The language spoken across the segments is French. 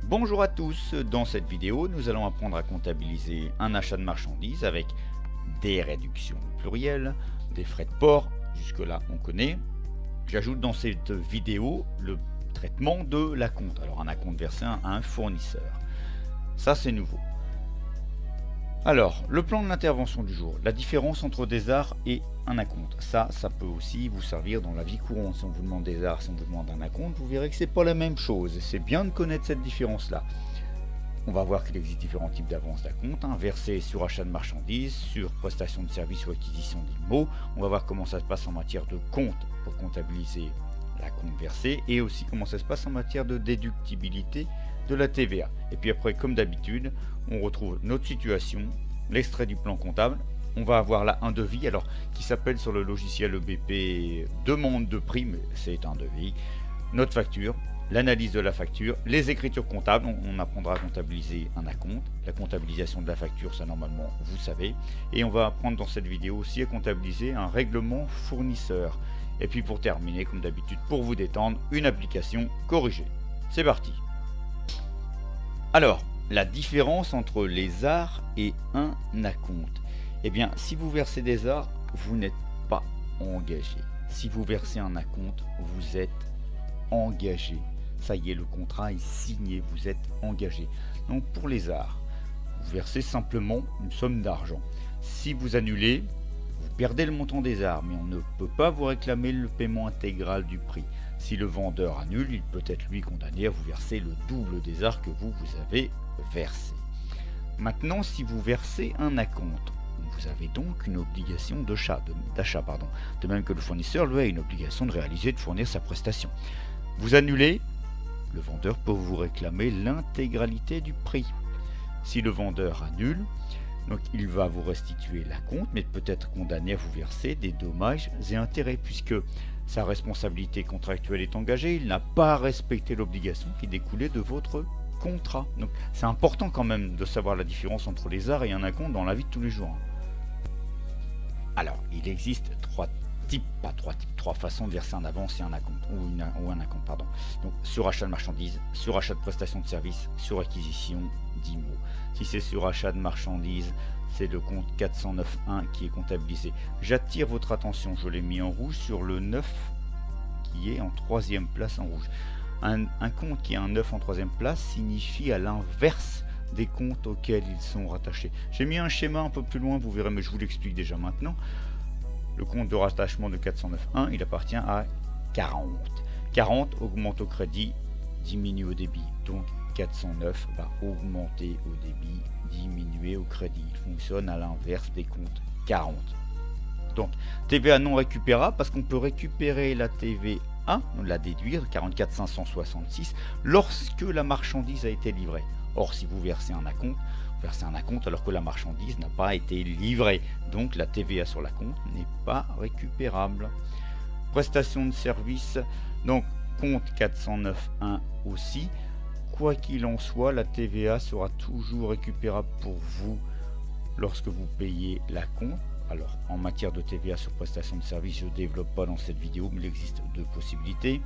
Bonjour à tous, dans cette vidéo nous allons apprendre à comptabiliser un achat de marchandises avec des réductions plurielles, des frais de port, jusque là on connaît. J'ajoute dans cette vidéo le traitement de l'acompte, alors un acompte versé à un fournisseur. Ça c'est nouveau. Alors, le plan de l'intervention du jour, la différence entre des arts et un acompte. Ça peut aussi vous servir dans la vie courante. Si on vous demande des arts, si on vous demande un acompte, vous verrez que c'est pas la même chose. C'est bien de connaître cette différence-là. On va voir qu'il existe différents types d'avances d'acompte, versées sur achat de marchandises, sur prestation de services ou acquisition d'immos. On va voir comment ça se passe en matière de compte pour comptabiliser l'acompte versé et aussi comment ça se passe en matière de déductibilité de la TVA. Et puis après, comme d'habitude, on retrouve notre situation, l'extrait du plan comptable. On va avoir là un devis, alors qui s'appelle sur le logiciel EBP demande de prix, mais c'est un devis, notre facture, l'analyse de la facture, les écritures comptables, on apprendra à comptabiliser un acompte, la comptabilisation de la facture, ça normalement vous savez, et on va apprendre dans cette vidéo aussi à comptabiliser un règlement fournisseur. Et puis pour terminer, comme d'habitude, pour vous détendre, une application corrigée. C'est parti. Alors, la différence entre les arts et un acompte. Eh bien, si vous versez des arts, vous n'êtes pas engagé. Si vous versez un acompte, vous êtes engagé. Ça y est, le contrat est signé, vous êtes engagé. Donc pour les arts, vous versez simplement une somme d'argent. Si vous annulez, vous perdez le montant des arts, mais on ne peut pas vous réclamer le paiement intégral du prix. Si le vendeur annule, il peut être lui condamné à vous verser le double des arts que vous avez versé. Maintenant, si vous versez un acompte, vous avez donc une obligation d'achat, de même que le fournisseur lui a une obligation de réaliser, de fournir sa prestation. Vous annulez, le vendeur peut vous réclamer l'intégralité du prix. Si le vendeur annule, donc il va vous restituer l'acompte, mais peut être condamné à vous verser des dommages et intérêts, puisque sa responsabilité contractuelle est engagée, il n'a pas respecté l'obligation qui découlait de votre contrat. Donc c'est important quand même de savoir la différence entre les arts et un acompte dans la vie de tous les jours. Alors, il existe trois façons de verser un avance et un acompte, ou un acompte, pardon. Donc, sur achat de marchandises, sur achat de prestations de services, sur acquisition d'immos. Si c'est sur achat de marchandises, c'est le compte 409.1 qui est comptabilisé. J'attire votre attention, je l'ai mis en rouge sur le 9 qui est en troisième place en rouge. Un compte qui a un 9 en troisième place signifie à l'inverse des comptes auxquels ils sont rattachés. J'ai mis un schéma un peu plus loin, vous verrez, mais je vous l'explique déjà maintenant. Le compte de rattachement de 409.1, il appartient à 40. 40 augmente au crédit, diminue au débit. Donc 409 va augmenter au débit, diminuer au crédit. Il fonctionne à l'inverse des comptes 40. Donc TVA non récupérable, parce qu'on peut récupérer la TVA, la déduire, 44 566, lorsque la marchandise a été livrée. Or, si vous versez un acompte, vous versez un acompte alors que la marchandise n'a pas été livrée. Donc la TVA sur l'acompte n'est pas récupérable. Prestation de service, donc compte 409.1 aussi. Quoi qu'il en soit, la TVA sera toujours récupérable pour vous lorsque vous payez l'acompte. Alors, en matière de TVA sur prestation de service, je ne développe pas dans cette vidéo, mais il existe deux possibilités.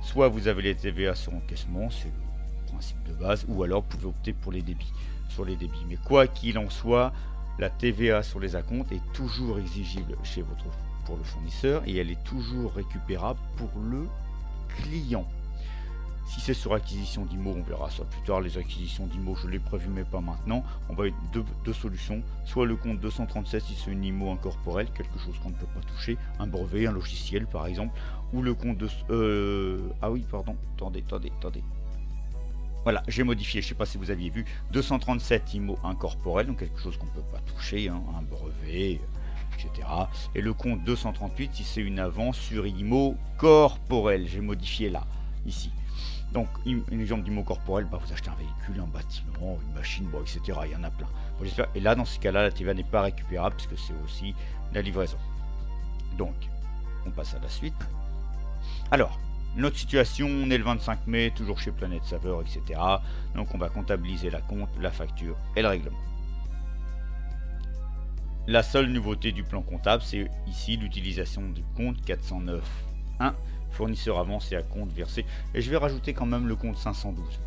Soit vous avez les TVA sur encaissement, c'est le principe de base, ou alors vous pouvez opter pour les débits, sur les débits. Mais quoi qu'il en soit, la TVA sur les acomptes est toujours exigible pour le fournisseur et elle est toujours récupérable pour le client. Si c'est sur acquisition d'immos, on verra ça plus tard. Les acquisitions d'immos, je l'ai prévu, mais pas maintenant. On va avoir deux solutions. Soit le compte 237 si c'est une IMO incorporelle, quelque chose qu'on ne peut pas toucher, un brevet, un logiciel par exemple, ou le compte de... ah oui, pardon, attendez. Voilà, j'ai modifié, je ne sais pas si vous aviez vu, 237 IMO incorporel, donc quelque chose qu'on ne peut pas toucher, un brevet, etc. Et le compte 238 si c'est une avance sur IMO corporel, j'ai modifié là, ici. Donc, un exemple d'IMO corporel, vous achetez un véhicule, un bâtiment, une machine, etc. Il y en a plein. Et là, dans ce cas-là, la TVA n'est pas récupérable puisque c'est aussi la livraison. Donc, on passe à la suite. Alors, notre situation, on est le 25 mai, toujours chez Planète Saveur, etc. Donc, on va comptabiliser l'acompte, la facture et le règlement. La seule nouveauté du plan comptable, c'est ici l'utilisation du compte 409.1. Fournisseur avance et à compte versé, et je vais rajouter quand même le compte 512.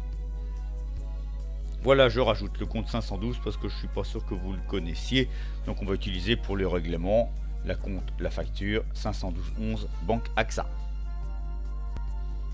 Voilà, je rajoute le compte 512 parce que je suis pas sûr que vous le connaissiez. Donc on va utiliser pour le règlement la facture 512 Banque AXA.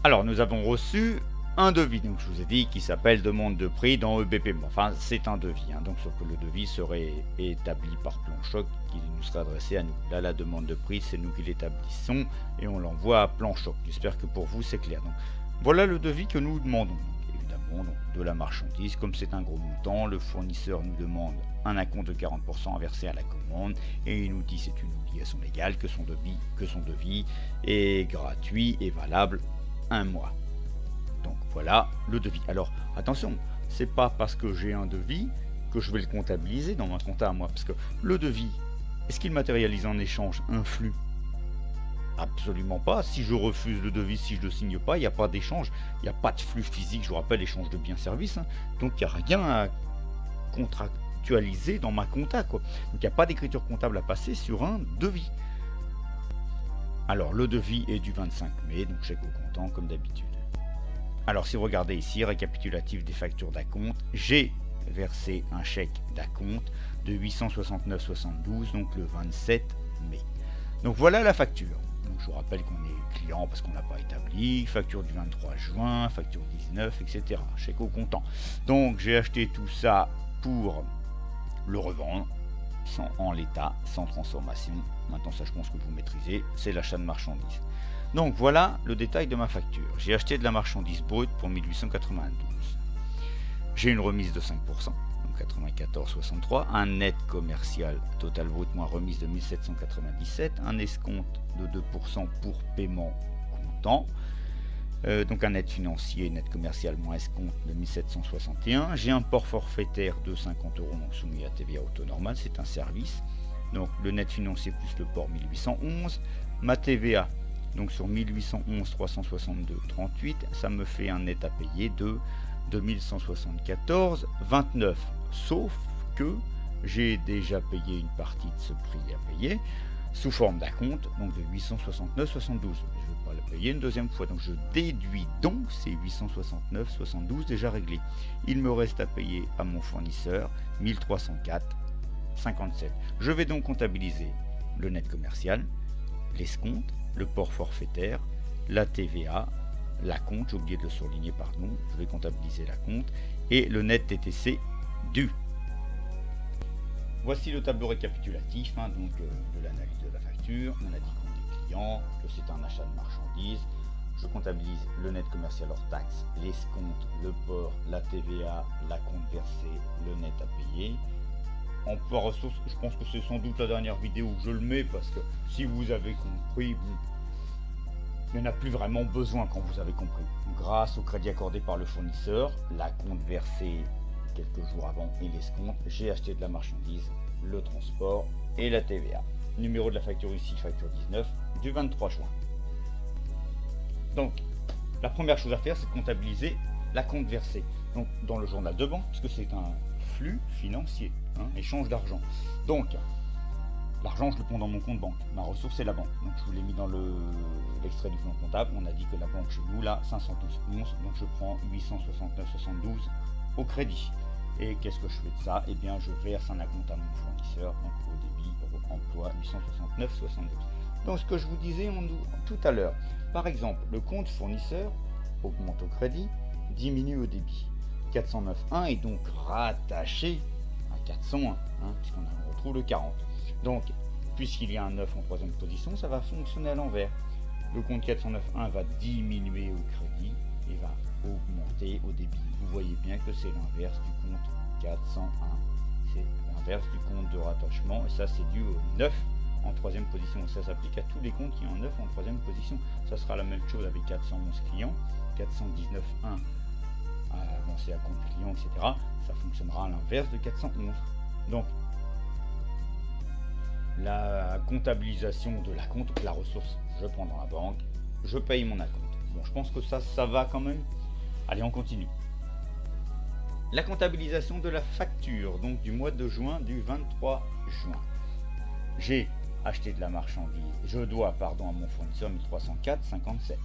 Alors nous avons reçu un devis, donc je vous ai dit, qui s'appelle demande de prix dans EBP. Enfin, c'est un devis, donc sauf que le devis serait établi par Plan Choc, qui nous serait adressé à nous. Là, la demande de prix, c'est nous qui l'établissons et on l'envoie à Plan Choc. J'espère que pour vous, c'est clair. Donc, voilà le devis que nous demandons. Donc, évidemment, de la marchandise, comme c'est un gros montant, le fournisseur nous demande un acompte de 40% à verser à la commande et il nous dit c'est une obligation légale que son devis est gratuit et valable un mois. Donc voilà le devis. Alors attention, c'est pas parce que j'ai un devis que je vais le comptabiliser dans ma compta à moi, parce que le devis, est-ce qu'il matérialise en échange un flux? Absolument pas. Si je refuse le devis, si je ne le signe pas, il n'y a pas d'échange, il n'y a pas de flux physique, je vous rappelle, échange de biens-services, donc il n'y a rien à contractualiser dans ma compta, quoi. Donc il n'y a pas d'écriture comptable à passer sur un devis. Alors le devis est du 25 mai, donc chèque au comptant comme d'habitude. Alors si vous regardez ici, récapitulatif des factures d'acompte, j'ai versé un chèque d'acompte de 869,72, donc le 27 mai. Donc voilà la facture. Donc je vous rappelle qu'on est client parce qu'on n'a pas établi, facture du 23 juin, facture 19, etc. Chèque au comptant. Donc j'ai acheté tout ça pour le revendre en l'état, sans transformation. Maintenant ça je pense que vous maîtrisez, c'est l'achat de marchandises. Donc voilà le détail de ma facture. J'ai acheté de la marchandise brute pour 1892. J'ai une remise de 5%, donc 94,63. Un net commercial total brut moins remise de 1797. Un escompte de 2% pour paiement comptant. Donc un net financier, net commercial moins escompte de 1761. J'ai un port forfaitaire de 50 €, donc soumis à TVA au taux normal, c'est un service. Donc le net financier plus le port 1811. Ma TVA, donc sur 1811 362,38, ça me fait un net à payer de 2174,29. Sauf que j'ai déjà payé une partie de ce prix à payer sous forme d'acompte, donc de 869,72. Je ne vais pas le payer une deuxième fois, donc je déduis donc ces 869,72 déjà réglés. Il me reste à payer à mon fournisseur 1304,57. Je vais donc comptabiliser le net commercial, l'escompte, le port forfaitaire, la TVA, l'acompte, j'ai oublié de le surligner, pardon, je vais comptabiliser l'acompte, et le net TTC dû. Voici le tableau récapitulatif de l'analyse de la facture. On a dit qu'on est client, que c'est un achat de marchandises. Je comptabilise le net commercial hors taxe, l'escompte, le port, la TVA, l'acompte versé, le net à payer. Emploi ressources, je pense que c'est sans doute la dernière vidéo où je le mets, parce que si vous avez compris, il n'y en a plus vraiment besoin quand vous avez compris. Grâce au crédit accordé par le fournisseur, l'acompte versé quelques jours avant et l'escompte, j'ai acheté de la marchandise, le transport et la TVA. Numéro de la facture ici, facture 19 du 23 juin. Donc, la première chose à faire, c'est de comptabiliser l'acompte versé. Donc, dans le journal de banque, puisque c'est un flux financier, échange d'argent. Donc, l'argent, je le prends dans mon compte banque. Ma ressource, c'est la banque. Donc, je vous l'ai mis dans l'extrait du plan comptable. On a dit que la banque chez nous, là, 512,11. Donc, je prends 869,72 au crédit. Et qu'est-ce que je fais de ça? Eh bien, je verse un acompte à mon fournisseur, donc au débit, emploi 869,72. Donc, ce que je vous disais tout à l'heure, par exemple, le compte fournisseur augmente au crédit, diminue au débit. 409,1 est donc rattaché à 401, puisqu'on retrouve le 40. Donc, puisqu'il y a un 9 en troisième position, ça va fonctionner à l'envers. Le compte 409,1 va diminuer au crédit et va augmenter au débit. Vous voyez bien que c'est l'inverse du compte 401. C'est l'inverse du compte de rattachement, et ça c'est dû au 9 en troisième position. Ça s'applique à tous les comptes qui ont 9 en troisième position. Ça sera la même chose avec 411 clients, 419,1 avancé à compte client, etc. Ça fonctionnera à l'inverse de 411. Donc, la comptabilisation de l'acompte, la ressource, je prends dans la banque, je paye mon acompte. Bon, je pense que ça va quand même. Allez, on continue. La comptabilisation de la facture, donc du mois de juin, du 23 juin. J'ai acheté de la marchandise, je dois, à mon fournisseur 1304,57.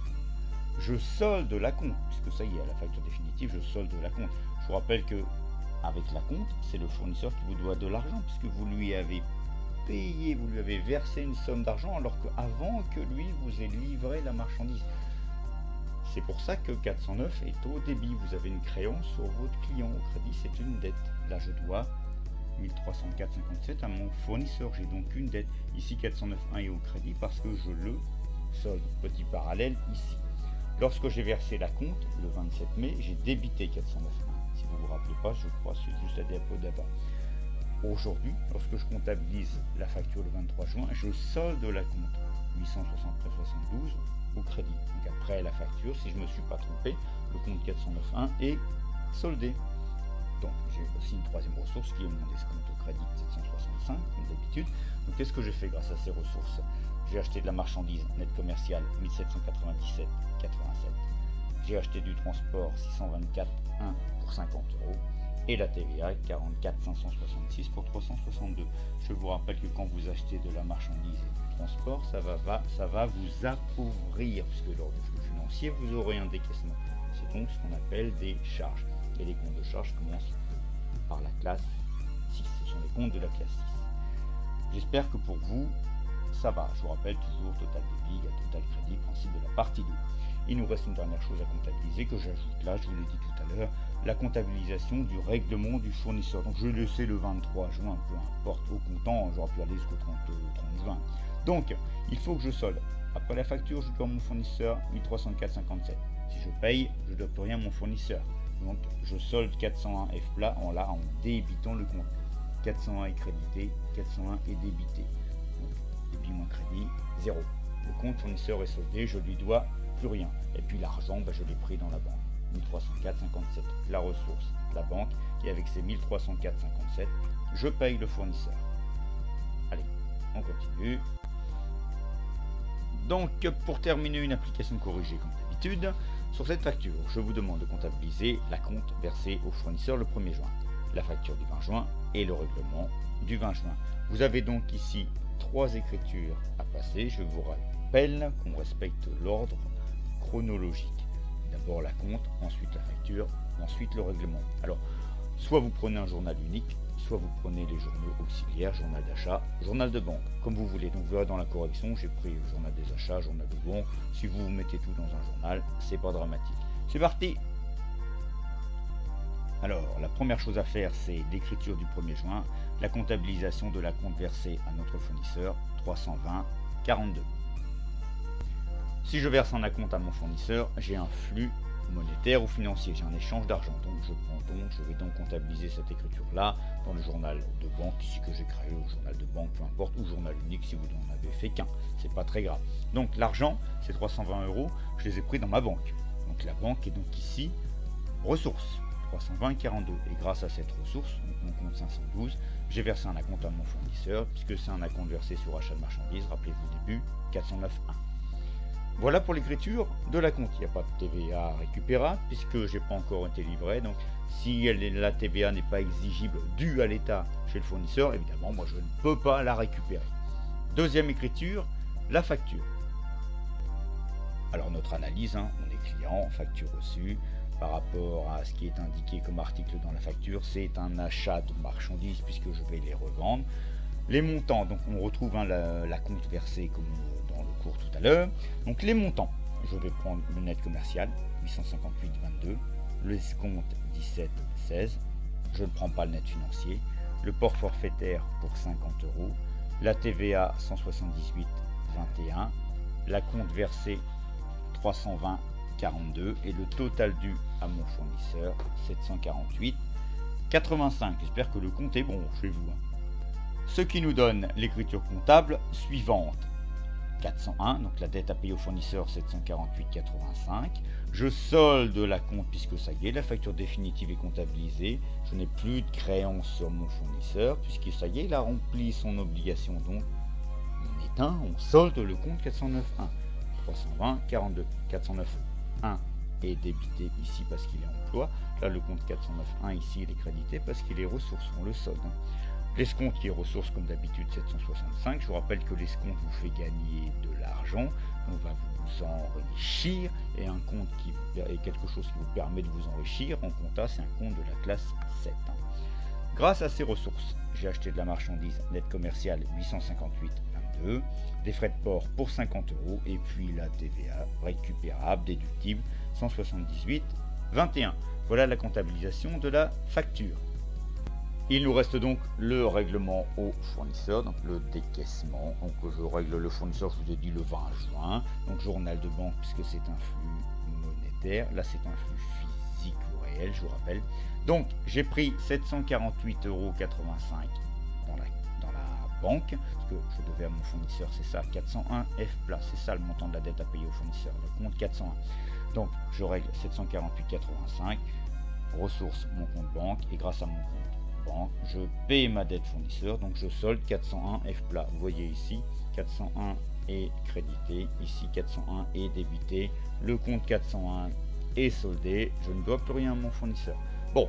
Je solde l'acompte, puisque ça y est, à la facture définitive, je solde l'acompte. Je vous rappelle que avec la compte, c'est le fournisseur qui vous doit de l'argent, puisque vous lui avez payé, vous lui avez versé une somme d'argent, alors qu'avant que lui vous ait livré la marchandise. C'est pour ça que 409 est au débit. Vous avez une créance sur votre client. Au crédit, c'est une dette. Là, je dois 1304,57 à mon fournisseur. J'ai donc une dette. Ici, 409.1 est au crédit parce que je le solde. Petit parallèle ici. Lorsque j'ai versé la compte, le 27 mai, j'ai débité 409.1. Si vous ne vous rappelez pas, je crois, c'est juste la diapo d'abord. Aujourd'hui, lorsque je comptabilise la facture le 23 juin, je solde la compte 873,72 au crédit. Donc après la facture, si je ne me suis pas trompé, le compte 409.1 est soldé. Donc j'ai aussi une troisième ressource qui est mon escompte au crédit 765 comme d'habitude. Donc qu'est-ce que j'ai fait grâce à ces ressources? J'ai acheté de la marchandise net commerciale 1797,87. J'ai acheté du transport 624,1 pour 50 euros. Et la TVA 44,566 pour 362. Je vous rappelle que quand vous achetez de la marchandise et du transport, ça va vous appauvrir, puisque lors du flux financier, vous aurez un décaissement. C'est donc ce qu'on appelle des charges. Et les comptes de charges commencent par la classe 6. Ce sont les comptes de la classe 6. J'espère que pour vous, ça va. Je vous rappelle toujours total débit, total crédit, principe de la partie 2. Il nous reste une dernière chose à comptabiliser que j'ajoute là, je vous l'ai dit tout à l'heure, la comptabilisation du règlement du fournisseur. Donc je l'ai laissé le 23 juin, peu importe, au comptant, j'aurais pu aller jusqu'au 30 juin. Donc il faut que je solde. Après la facture, je dois à mon fournisseur 1304,57. Si je paye, je ne dois plus rien à mon fournisseur. Donc je solde 401 F plat en débitant le compte. 401 est crédité, 401 est débité. Donc débit moins crédit, 0. Le compte fournisseur est soldé, je lui dois plus rien. Et puis l'argent, je l'ai pris dans la banque. 1304,57. La ressource, la banque, et avec ces 1304,57, je paye le fournisseur. Allez, on continue. Donc, pour terminer une application corrigée comme d'habitude, sur cette facture, je vous demande de comptabiliser la compte versée au fournisseur le 1er juin, la facture du 20 juin et le règlement du 20 juin. Vous avez donc ici 3 écritures à passer. Je vous rappelle qu'on respecte l'ordre chronologique. D'abord la compte, ensuite la facture, ensuite le règlement. Alors, soit vous prenez un journal unique, soit vous prenez les journaux auxiliaires, journal d'achat, journal de banque, comme vous voulez. Donc vous verrez dans la correction, j'ai pris le journal des achats, journal de banque. Si vous mettez tout dans un journal, c'est pas dramatique. C'est parti. Alors, la première chose à faire, c'est l'écriture du 1er juin, la comptabilisation de la compte versée à notre fournisseur, 320,42. Si je verse un acompte à mon fournisseur, j'ai un flux monétaire ou financier, j'ai un échange d'argent. Donc je vais donc comptabiliser cette écriture-là dans le journal de banque ici que j'ai créé, ou journal de banque, peu importe, ou journal unique si vous n'en avez fait qu'un. C'est pas très grave. Donc l'argent, c'est 320 euros, je les ai pris dans ma banque. Donc la banque est donc ici ressources, 320,42. Et grâce à cette ressource, mon compte 512, j'ai versé un acompte à mon fournisseur, puisque c'est un acompte versé sur achat de marchandises, rappelez-vous au début, 409,1. Voilà pour l'écriture de la compte. Il n'y a pas de TVA récupérable puisque je n'ai pas encore été livré. Donc si la TVA n'est pas exigible due à l'État chez le fournisseur, évidemment, moi je ne peux pas la récupérer. Deuxième écriture, la facture. Alors notre analyse, on est client, facture reçue. Par rapport à ce qui est indiqué comme article dans la facture, c'est un achat de marchandises puisque je vais les revendre. Les montants, donc on retrouve la compte versée comme dans le cours tout à l'heure. Donc les montants, je vais prendre le net commercial 858,22, le escompte 17,16, je ne prends pas le net financier, le port forfaitaire pour 50 euros, la TVA 178,21, la compte versée 320,42 et le total dû à mon fournisseur 748,85. J'espère que le compte est bon chez vous. Ce qui nous donne l'écriture comptable suivante. 401, donc la dette à payer au fournisseur 748,85. Je solde la compte puisque ça y est, la facture définitive est comptabilisée. Je n'ai plus de créance sur mon fournisseur puisque ça y est, il a rempli son obligation. Donc on éteint, on solde le compte 409,1. 320,42. 409,1 est débité ici parce qu'il est emploi. Là, le compte 409,1 ici, il est crédité parce qu'il est ressources. On le solde. L'escompte qui est ressources comme d'habitude 765. Je vous rappelle que l'escompte vous fait gagner de l'argent. on va vous enrichir, et un compte est quelque chose qui vous permet de vous enrichir en compta, c'est un compte de la classe 7. Grâce à ces ressources, j'ai acheté de la marchandise net commerciale 858,22, des frais de port pour 50 €, et puis la TVA récupérable, déductible 178,21. Voilà la comptabilisation de la facture. Il nous reste donc le règlement au fournisseur, donc le décaissement. Donc je règle le fournisseur, je vous ai dit le 20 juin. Donc journal de banque puisque c'est un flux monétaire. Là c'est un flux physique ou réel, je vous rappelle. Donc j'ai pris 748,85 € dans la banque, parce que je devais à mon fournisseur, c'est ça, 401 F plat, c'est ça le montant de la dette à payer au fournisseur, le compte 401. Donc je règle 748,85, ressources mon compte banque, et grâce à mon compte banque, je paie ma dette fournisseur, donc je solde 401 F plat. Vous voyez ici, 401 est crédité, ici 401 est débité, le compte 401 est soldé, je ne dois plus rien à mon fournisseur. Bon,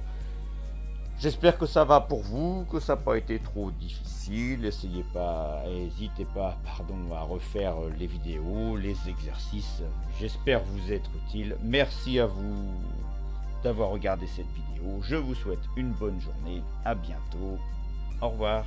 j'espère que ça va pour vous, que ça n'a pas été trop difficile. N'hésitez pas à refaire les vidéos, les exercices. J'espère vous être utile. Merci à vous d'avoir regardé cette vidéo. Je vous souhaite une bonne journée. À bientôt. Au revoir.